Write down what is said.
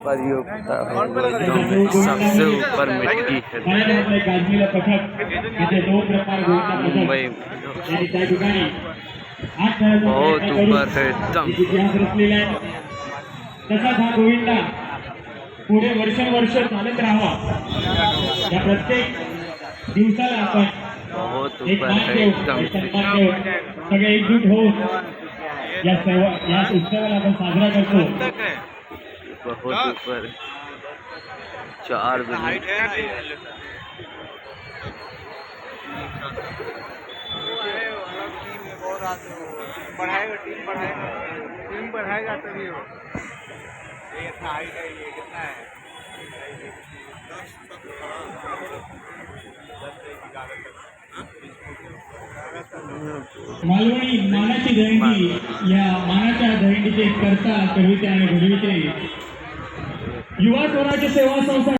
प्रतियोगिता में सबसे ऊपर मिट्टी है मुंबई में बहुत ऊपर है एकदम। तसाच हा गोविंदा पुढे वर्ष चालत राहावा या प्रत्येक दिवसाला आपण बहुत एक ऊपर मान है देऊ, एकदम एक से सन्मान देऊ, सगळे एकजूट होऊन या उत्सवाला आपण साजरा करतो। बहुत ऊपर 4 मिनट टीम बढ़ाएगा तभी हो। ये इतना हाइट है, ये कितना है? मालवणी मानाची दहिंडी या मानाच्या दहिंडीचे करता करविते आणि घडविते युवा स्वराज्य सेवा संस्था